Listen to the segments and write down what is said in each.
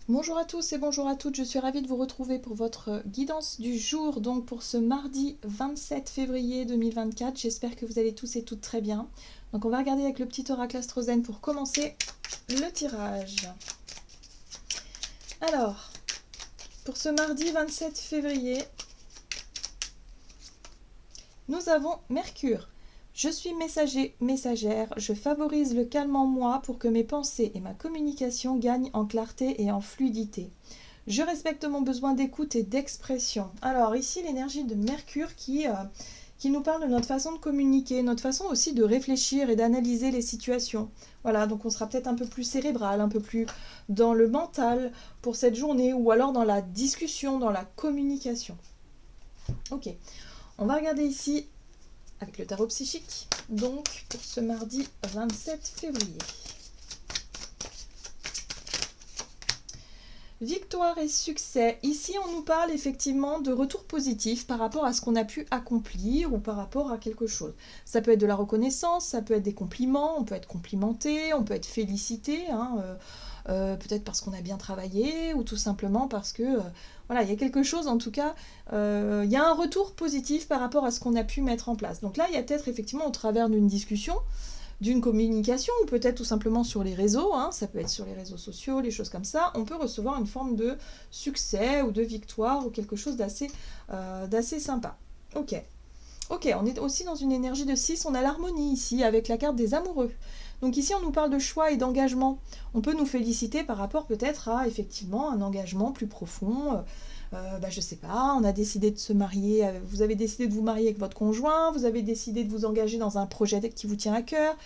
Bonjour à tous et bonjour à toutes, je suis ravie de vous retrouver pour votre guidance du jour, donc pour ce mardi 27 février 2024. J'espère que vous allez tous et toutes très bien. Donc on va regarder avec le petit oracle Astrozen pour commencer le tirage. Alors, pour ce mardi 27 février, nous avons Mercure. Je suis messager, messagère, je favorise le calme en moi pour que mes pensées et ma communication gagnent en clarté et en fluidité. Je respecte mon besoin d'écoute et d'expression. Alors ici, l'énergie de Mercure qui nous parle de notre façon de communiquer, notre façon aussi de réfléchir et d'analyser les situations. Voilà, donc on sera peut-être un peu plus cérébral, un peu plus dans le mental pour cette journée, ou alors dans la discussion, dans la communication. Ok, on va regarder ici avec le tarot psychique, donc pour ce mardi 27 février. Victoire et succès. Ici, on nous parle effectivement de retour positif par rapport à ce qu'on a pu accomplir ou par rapport à quelque chose. Ça peut être de la reconnaissance, ça peut être des compliments, on peut être complimenté, on peut être félicité, peut-être parce qu'on a bien travaillé ou tout simplement parce que voilà, il y a quelque chose en tout cas, il y a un retour positif par rapport à ce qu'on a pu mettre en place. Donc là, il y a peut-être effectivement au travers d'une discussion, d'une communication, ou peut-être tout simplement sur les réseaux, ça peut être sur les réseaux sociaux, les choses comme ça, on peut recevoir une forme de succès ou de victoire ou quelque chose d'assez sympa. Ok, on est aussi dans une énergie de 6, on a l'harmonie ici avec la carte des amoureux. Donc ici on nous parle de choix et d'engagement. On peut nous féliciter par rapport peut-être à effectivement un engagement plus profond. Je sais pas, on a décidé de se marier, vous avez décidé de vous marier avec votre conjoint, vous avez décidé de vous engager dans un projet qui vous tient à cœur,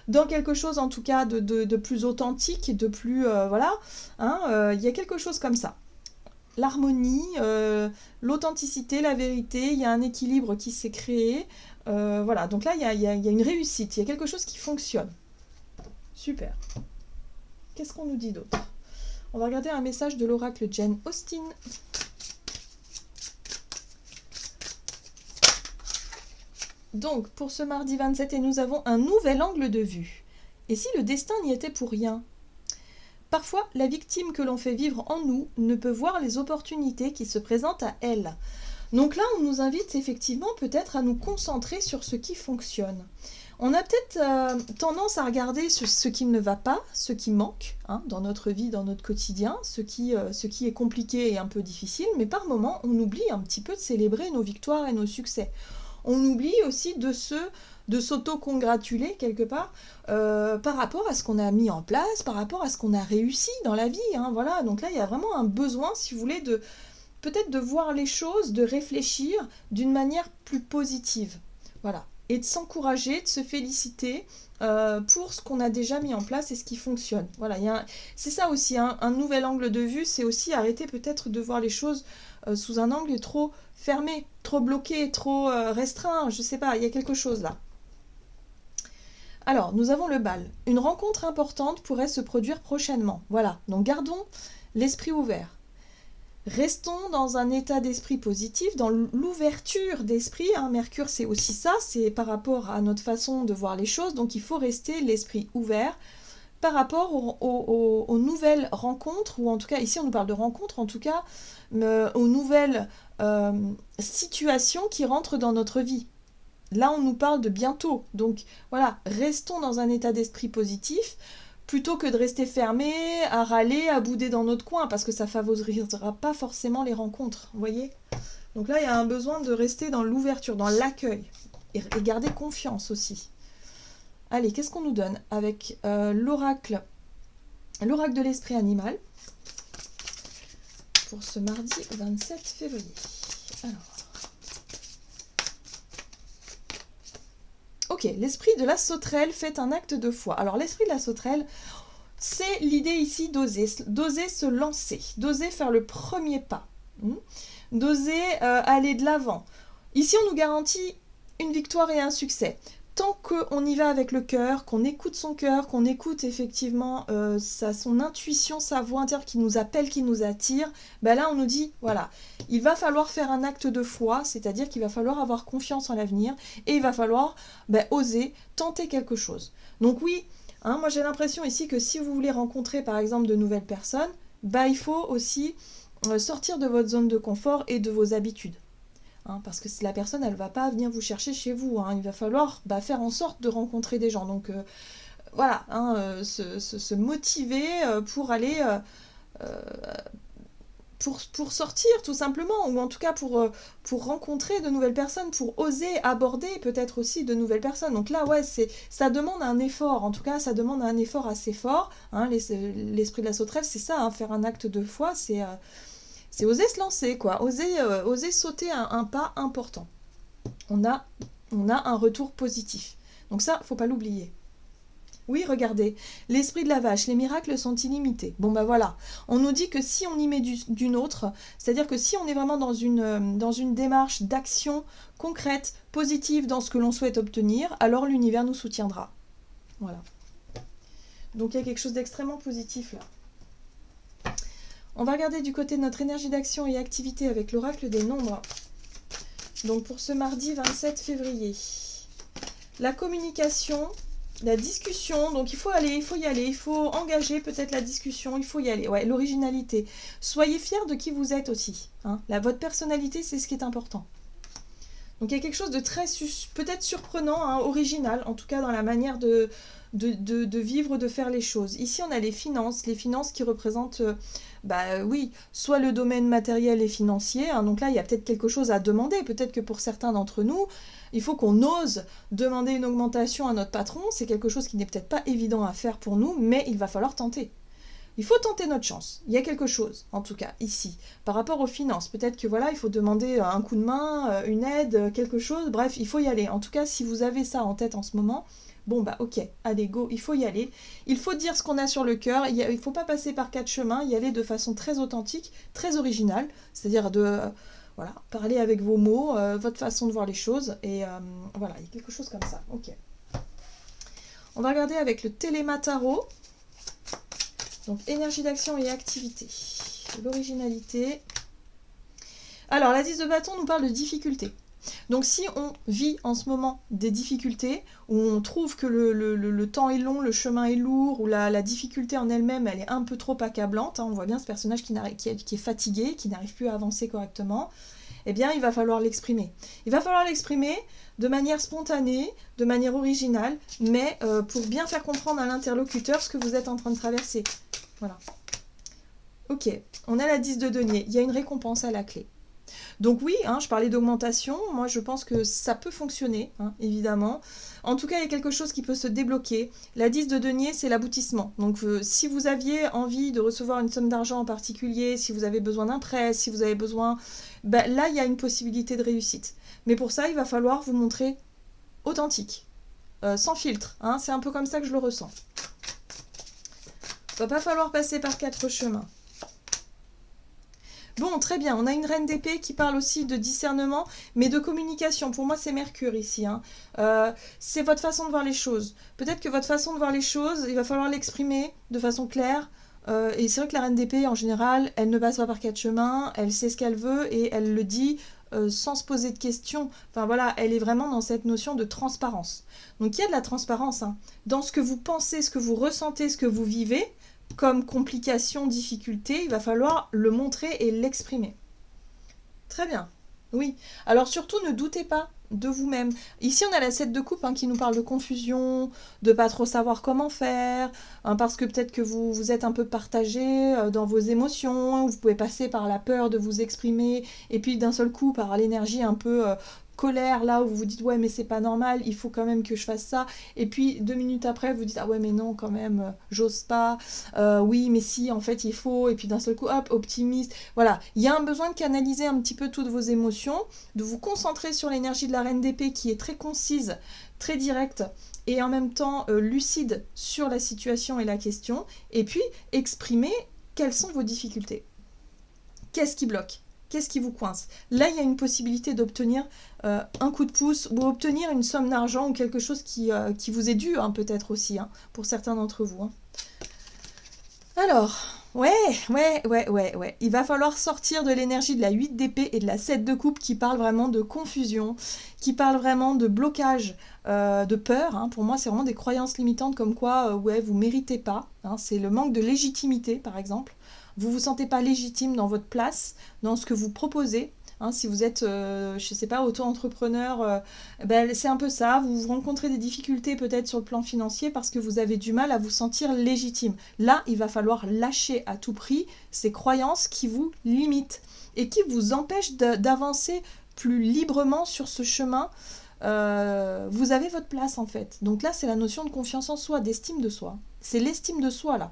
dans quelque chose en tout cas de plus authentique, de plus il y a quelque chose comme ça. L'harmonie, l'authenticité, la vérité, il y a un équilibre qui s'est créé. Voilà, donc là il y a une réussite, il y a quelque chose qui fonctionne. Super. Qu'est-ce qu'on nous dit d'autre? On va regarder un message de l'oracle Jane Austen. Donc, pour ce mardi 27, et nous avons un nouvel angle de vue. Et si le destin n'y était pour rien? Parfois, la victime que l'on fait vivre en nous ne peut voir les opportunités qui se présentent à elle. Donc là, on nous invite effectivement peut-être à nous concentrer sur ce qui fonctionne. On a peut-être tendance à regarder ce qui ne va pas, ce qui manque dans notre vie, dans notre quotidien, ce qui est compliqué et un peu difficile, mais par moments, on oublie un petit peu de célébrer nos victoires et nos succès. On oublie aussi de s'auto-congratuler quelque part par rapport à ce qu'on a mis en place, par rapport à ce qu'on a réussi dans la vie. Voilà. Donc là, il y a vraiment un besoin, si vous voulez, peut-être de voir les choses, de réfléchir d'une manière plus positive. Voilà. Et de s'encourager, de se féliciter pour ce qu'on a déjà mis en place et ce qui fonctionne. Voilà, c'est ça aussi, un nouvel angle de vue, c'est aussi arrêter peut-être de voir les choses sous un angle trop fermé, trop bloqué, trop restreint, je sais pas, il y a quelque chose là. Alors, nous avons le bal. Une rencontre importante pourrait se produire prochainement. Voilà, donc gardons l'esprit ouvert. Restons dans un état d'esprit positif, dans l'ouverture d'esprit. Mercure, c'est aussi ça, c'est par rapport à notre façon de voir les choses. Donc, il faut rester l'esprit ouvert par rapport aux nouvelles rencontres, ou en tout cas, ici, on nous parle de rencontres, en tout cas, aux nouvelles situations qui rentrent dans notre vie. Là, on nous parle de bientôt. Donc, voilà, restons dans un état d'esprit positif, plutôt que de rester fermé, à râler, à bouder dans notre coin, parce que ça ne favorisera pas forcément les rencontres, vous voyez? Donc là, il y a un besoin de rester dans l'ouverture, dans l'accueil, et garder confiance aussi. Allez, qu'est-ce qu'on nous donne avec l'oracle de l'esprit animal, pour ce mardi 27 février. Alors. Ok, l'esprit de la sauterelle fait un acte de foi. Alors l'esprit de la sauterelle, c'est l'idée ici d'oser se lancer, d'oser faire le premier pas, d'oser aller de l'avant. Ici, on nous garantit une victoire et un succès. Tant qu'on y va avec le cœur, qu'on écoute son cœur, qu'on écoute effectivement son intuition, sa voix intérieure qui nous appelle, qui nous attire, là on nous dit, voilà, il va falloir faire un acte de foi, c'est-à-dire qu'il va falloir avoir confiance en l'avenir et il va falloir oser tenter quelque chose. Donc oui, moi j'ai l'impression ici que si vous voulez rencontrer par exemple de nouvelles personnes, bah, il faut aussi sortir de votre zone de confort et de vos habitudes. Hein, parce que la personne, elle ne va pas venir vous chercher chez vous. Hein, il va falloir faire en sorte de rencontrer des gens. Donc voilà, hein, se motiver pour aller... pour sortir tout simplement, ou en tout cas pour rencontrer de nouvelles personnes, pour oser aborder peut-être aussi de nouvelles personnes. Donc là, ouais, ça demande un effort, en tout cas, ça demande un effort assez fort. Hein, l'esprit de la sauterelle, c'est ça, hein, faire un acte de foi, c'est oser se lancer, quoi, oser sauter un pas important. On a un retour positif. Donc ça, faut pas l'oublier. Oui, regardez, l'esprit de la vache, les miracles sont illimités. Bon, bah voilà, on nous dit que si on y met d'une autre, c'est-à-dire que si on est vraiment dans une démarche d'action concrète, positive dans ce que l'on souhaite obtenir, alors l'univers nous soutiendra. Voilà. Donc il y a quelque chose d'extrêmement positif là. On va regarder du côté de notre énergie d'action et activité avec l'oracle des nombres. Donc pour ce mardi 27 février. La communication... La discussion, donc il faut y aller, il faut engager peut-être la discussion, il faut y aller. Ouais, l'originalité. Soyez fiers de qui vous êtes aussi. Hein. Votre personnalité, c'est ce qui est important. Donc il y a quelque chose de très peut-être surprenant, hein, original, en tout cas dans la manière de vivre, de faire les choses. Ici, on a les finances qui représentent, oui, soit le domaine matériel et financier. Hein, donc là, il y a peut-être quelque chose à demander. Peut-être que pour certains d'entre nous, il faut qu'on ose demander une augmentation à notre patron. C'est quelque chose qui n'est peut-être pas évident à faire pour nous, mais il va falloir tenter. Il faut tenter notre chance. Il y a quelque chose, en tout cas, ici, par rapport aux finances. Peut-être que voilà, il faut demander un coup de main, une aide, quelque chose. Bref, il faut y aller. En tout cas, si vous avez ça en tête en ce moment, bon bah ok, allez go, il faut y aller. Il faut dire ce qu'on a sur le cœur. Il ne faut pas passer par 4 chemins. Y aller de façon très authentique, très originale. C'est-à-dire voilà, parler avec vos mots, votre façon de voir les choses. Et voilà, il y a quelque chose comme ça. Ok. On va regarder avec le Téléma Tarot. Donc, énergie d'action et activité. L'originalité. Alors, la 10 de bâton nous parle de difficultés. Donc, si on vit en ce moment des difficultés, où on trouve que le temps est long, le chemin est lourd, ou la difficulté en elle-même, elle est un peu trop accablante, hein, on voit bien ce personnage qui est fatigué, qui n'arrive plus à avancer correctement, eh bien, il va falloir l'exprimer. Il va falloir l'exprimer de manière spontanée, de manière originale, mais pour bien faire comprendre à l'interlocuteur ce que vous êtes en train de traverser. Voilà. Ok, on a la 10 de denier. Il y a une récompense à la clé. Donc oui, hein, je parlais d'augmentation. Moi, je pense que ça peut fonctionner, hein, évidemment. En tout cas, il y a quelque chose qui peut se débloquer. La 10 de denier, c'est l'aboutissement. Donc si vous aviez envie de recevoir une somme d'argent en particulier, si vous avez besoin d'un prêt, si vous avez besoin... là, il y a une possibilité de réussite. Mais pour ça, il va falloir vous montrer authentique, sans filtre. Hein, c'est un peu comme ça que je le ressens. Il ne va pas falloir passer par 4 chemins. Bon, très bien, on a une reine d'épée qui parle aussi de discernement, mais de communication. Pour moi, c'est Mercure ici. Hein. C'est votre façon de voir les choses. Peut-être que votre façon de voir les choses, il va falloir l'exprimer de façon claire. Et c'est vrai que la reine d'épée, en général, elle ne passe pas par 4 chemins, elle sait ce qu'elle veut et elle le dit sans se poser de questions. Enfin voilà, elle est vraiment dans cette notion de transparence. Donc il y a de la transparence hein, dans ce que vous pensez, ce que vous ressentez, ce que vous vivez. Comme complication, difficulté, il va falloir le montrer et l'exprimer. Très bien, oui. Alors surtout, ne doutez pas de vous-même. Ici, on a la 7 de coupe hein, qui nous parle de confusion, de pas trop savoir comment faire, hein, parce que peut-être que vous êtes un peu partagé dans vos émotions, vous pouvez passer par la peur de vous exprimer, et puis d'un seul coup, par l'énergie un peu... colère là où vous vous dites ouais mais c'est pas normal, il faut quand même que je fasse ça et puis 2 minutes après vous dites ah ouais mais non quand même j'ose pas, oui mais si en fait il faut et puis d'un seul coup hop optimiste, voilà il y a un besoin de canaliser un petit peu toutes vos émotions, de vous concentrer sur l'énergie de la reine d'épée qui est très concise, très directe et en même temps lucide sur la situation et la question et puis exprimer quelles sont vos difficultés, qu'est-ce qui bloque. Qu'est-ce qui vous coince? Là, il y a une possibilité d'obtenir un coup de pouce ou obtenir une somme d'argent ou quelque chose qui vous est dû, hein, peut-être aussi, hein, pour certains d'entre vous. Hein. Alors, ouais. Il va falloir sortir de l'énergie de la 8 d'épée et de la 7 de coupe qui parle vraiment de confusion, qui parle vraiment de blocage, de peur. Hein. Pour moi, c'est vraiment des croyances limitantes comme quoi, ouais, vous ne méritez pas. Hein. C'est le manque de légitimité, par exemple. vous vous sentez pas légitime dans votre place, dans ce que vous proposez. Hein, si vous êtes, je sais pas, auto-entrepreneur, c'est un peu ça. Vous rencontrez des difficultés peut-être sur le plan financier parce que vous avez du mal à vous sentir légitime. Là, il va falloir lâcher à tout prix ces croyances qui vous limitent et qui vous empêchent d'avancer plus librement sur ce chemin. Vous avez votre place en fait. Donc là, c'est la notion de confiance en soi, d'estime de soi. C'est l'estime de soi là.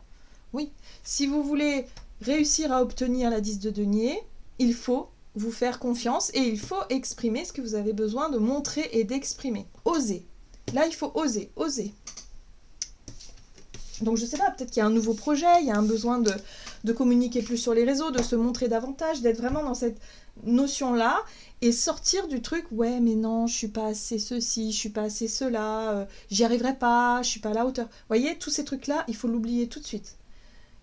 Oui. Si vous voulez réussir à obtenir la 10 de denier, il faut vous faire confiance et il faut exprimer ce que vous avez besoin de montrer et d'exprimer. Oser. Là, il faut oser, oser. Donc je sais pas, peut-être qu'il y a un nouveau projet, il y a un besoin de communiquer plus sur les réseaux, de se montrer davantage, d'être vraiment dans cette notion-là et sortir du truc, ouais mais non, je suis pas assez ceci, je suis pas assez cela, j'y arriverai pas, je suis pas à la hauteur. Vous voyez, tous ces trucs-là, il faut l'oublier tout de suite.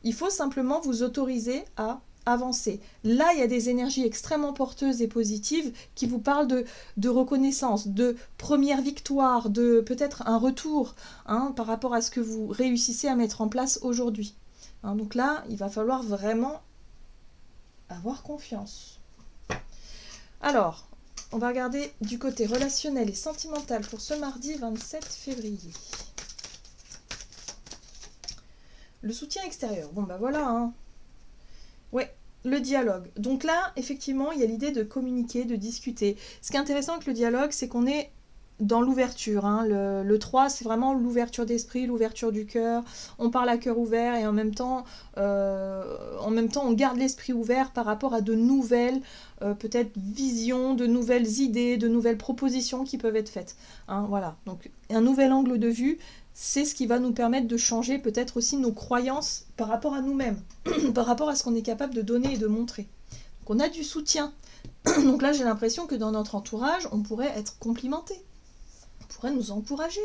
Il faut simplement vous autoriser à avancer. Là, il y a des énergies extrêmement porteuses et positives qui vous parlent de reconnaissance, de première victoire, de peut-être un retour par rapport à ce que vous réussissez à mettre en place aujourd'hui. Donc là, il va falloir vraiment avoir confiance. Alors, on va regarder du côté relationnel et sentimental pour ce mardi 27 février. Le soutien extérieur. Bon, voilà, Ouais, le dialogue. Donc là, effectivement, il y a l'idée de communiquer, de discuter. Ce qui est intéressant avec le dialogue, c'est qu'on est dans l'ouverture. Le 3, c'est vraiment l'ouverture d'esprit, l'ouverture du cœur. On parle à cœur ouvert et en même temps, on garde l'esprit ouvert par rapport à de nouvelles, peut-être visions, de nouvelles idées, de nouvelles propositions qui peuvent être faites. Voilà, donc un nouvel angle de vue. C'est ce qui va nous permettre de changer peut-être aussi nos croyances par rapport à nous-mêmes, par rapport à ce qu'on est capable de donner et de montrer. Donc on a du soutien. Donc là, j'ai l'impression que dans notre entourage, on pourrait être complimenté. On pourrait nous encourager.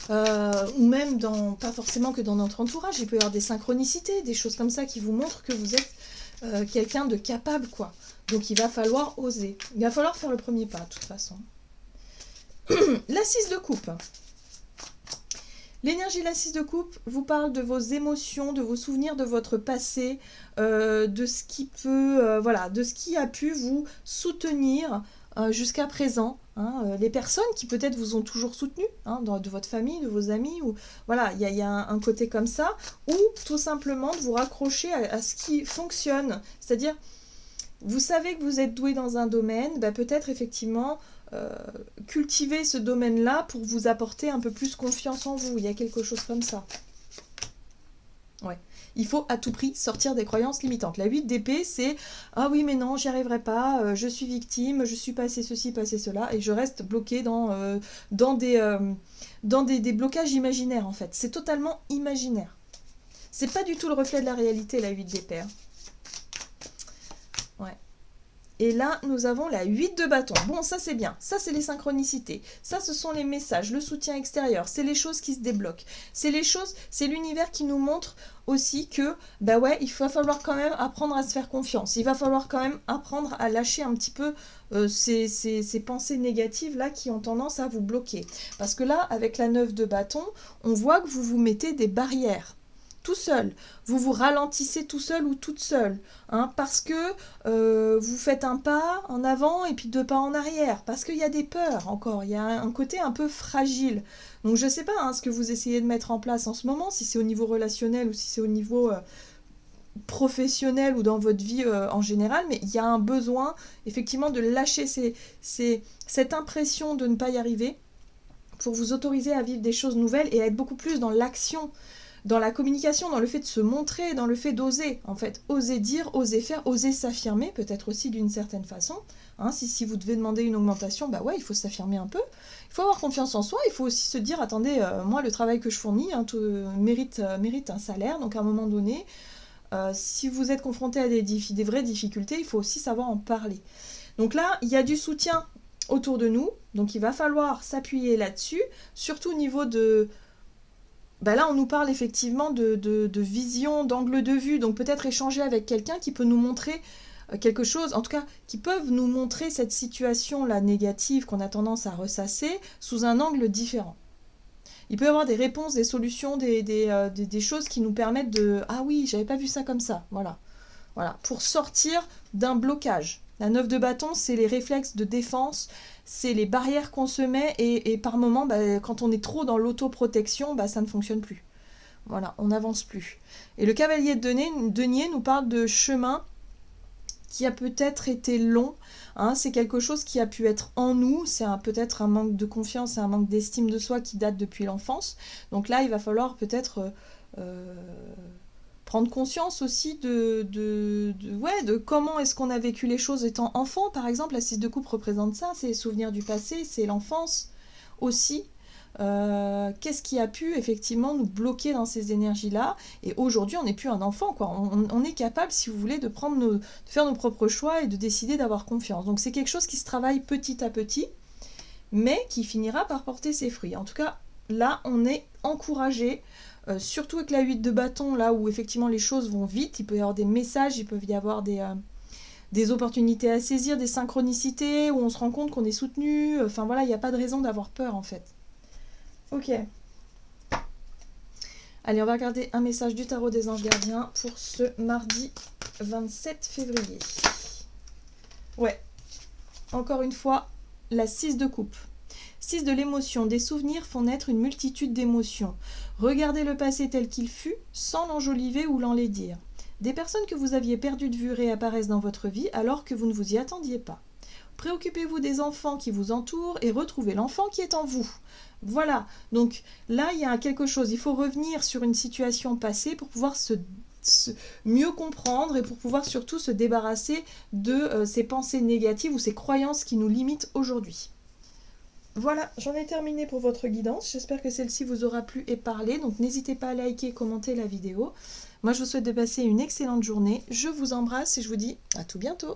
Ou même, pas forcément que dans notre entourage, il peut y avoir des synchronicités, des choses comme ça qui vous montrent que vous êtes quelqu'un de capable, quoi. Donc il va falloir oser. Il va falloir faire le premier pas, de toute façon. La 6 de coupe. L'énergie de la 6 de coupe vous parle de vos émotions, de vos souvenirs, de votre passé, de ce qui peut, de ce qui a pu vous soutenir jusqu'à présent. Les personnes qui peut-être vous ont toujours soutenu, de votre famille, de vos amis, ou voilà, il y a un côté comme ça, ou tout simplement de vous raccrocher à ce qui fonctionne. C'est-à-dire, vous savez que vous êtes doué dans un domaine, peut-être effectivement cultiver ce domaine-là pour vous apporter un peu plus confiance en vous. Il y a quelque chose comme ça. Ouais. Il faut à tout prix sortir des croyances limitantes. La 8 d'épée, c'est « Ah oui, mais non, j'y arriverai pas, je suis victime, je suis passé ceci, passé cela, et je reste bloqué dans des blocages imaginaires, en fait. » C'est totalement imaginaire. C'est pas du tout le reflet de la réalité, la 8 d'épée. Ouais. Et là, nous avons la 8 de bâton. Bon, ça c'est bien. Ça, c'est les synchronicités. Ça, ce sont les messages, le soutien extérieur. C'est les choses qui se débloquent. C'est l'univers qui nous montre aussi que, il va falloir quand même apprendre à se faire confiance. Il va falloir quand même apprendre à lâcher un petit peu ces pensées négatives là qui ont tendance à vous bloquer. Parce que là, avec la 9 de bâton, on voit que vous vous mettez des barrières. Tout seul, vous vous ralentissez tout seul ou toute seule, parce que vous faites un pas en avant et puis 2 pas en arrière, parce qu'il y a des peurs encore, il y a un côté un peu fragile. Donc je ne sais pas ce que vous essayez de mettre en place en ce moment, si c'est au niveau relationnel ou si c'est au niveau professionnel ou dans votre vie en général, mais il y a un besoin effectivement de lâcher cette impression de ne pas y arriver pour vous autoriser à vivre des choses nouvelles et à être beaucoup plus dans l'action, dans la communication, dans le fait de se montrer, dans le fait d'oser, en fait. Oser dire, oser faire, oser s'affirmer, peut-être aussi d'une certaine façon. Si vous devez demander une augmentation, il faut s'affirmer un peu. Il faut avoir confiance en soi, il faut aussi se dire, attendez, moi, le travail que je fournis mérite un salaire, donc à un moment donné, si vous êtes confronté à des vraies difficultés, il faut aussi savoir en parler. Donc là, il y a du soutien autour de nous, donc il va falloir s'appuyer là-dessus, surtout au niveau de... là, on nous parle effectivement de vision, d'angle de vue, donc peut-être échanger avec quelqu'un qui peut nous montrer quelque chose, en tout cas, qui peuvent nous montrer cette situation-là négative qu'on a tendance à ressasser sous un angle différent. Il peut y avoir des réponses, des solutions, des choses qui nous permettent de « Ah oui, j'avais pas vu ça comme ça », voilà. Voilà, pour sortir d'un blocage. La 9 de bâton, c'est les réflexes de défense, c'est les barrières qu'on se met et par moment, bah, quand on est trop dans l'autoprotection, bah, ça ne fonctionne plus. Voilà, on n'avance plus. Et le cavalier de denier nous parle de chemin qui a peut-être été long, hein, c'est quelque chose qui a pu être en nous, c'est peut-être un manque de confiance et un manque d'estime de soi qui date depuis l'enfance. Donc là, il va falloir peut-être prendre conscience aussi de comment est-ce qu'on a vécu les choses étant enfant. Par exemple, la 6 de coupe représente ça, c'est les souvenirs du passé, c'est l'enfance aussi. Qu'est-ce qui a pu effectivement nous bloquer dans ces énergies-là. Et aujourd'hui, on n'est plus un enfant, quoi. On est capable, si vous voulez, de faire nos propres choix et de décider d'avoir confiance. Donc c'est quelque chose qui se travaille petit à petit, mais qui finira par porter ses fruits. En tout cas, là, on est encouragé, surtout avec la 8 de bâton, là où effectivement les choses vont vite. Il peut y avoir des messages, il peut y avoir des opportunités à saisir, des synchronicités, où on se rend compte qu'on est soutenu. Enfin voilà, il n'y a pas de raison d'avoir peur, en fait. Ok. Allez, on va regarder un message du tarot des anges gardiens pour ce mardi 27 février. Ouais. Encore une fois, la 6 de coupe. 6 de l'émotion. Des souvenirs font naître une multitude d'émotions. Regardez le passé tel qu'il fut, sans l'enjoliver ou l'enlaidir. Des personnes que vous aviez perdues de vue réapparaissent dans votre vie alors que vous ne vous y attendiez pas. Préoccupez-vous des enfants qui vous entourent et retrouvez l'enfant qui est en vous. Voilà, donc là il y a quelque chose, il faut revenir sur une situation passée pour pouvoir mieux comprendre et pour pouvoir surtout se débarrasser de ces pensées négatives ou ces croyances qui nous limitent aujourd'hui. Voilà, j'en ai terminé pour votre guidance, j'espère que celle-ci vous aura plu et parlé, donc n'hésitez pas à liker et commenter la vidéo. Moi je vous souhaite de passer une excellente journée, je vous embrasse et je vous dis à tout bientôt.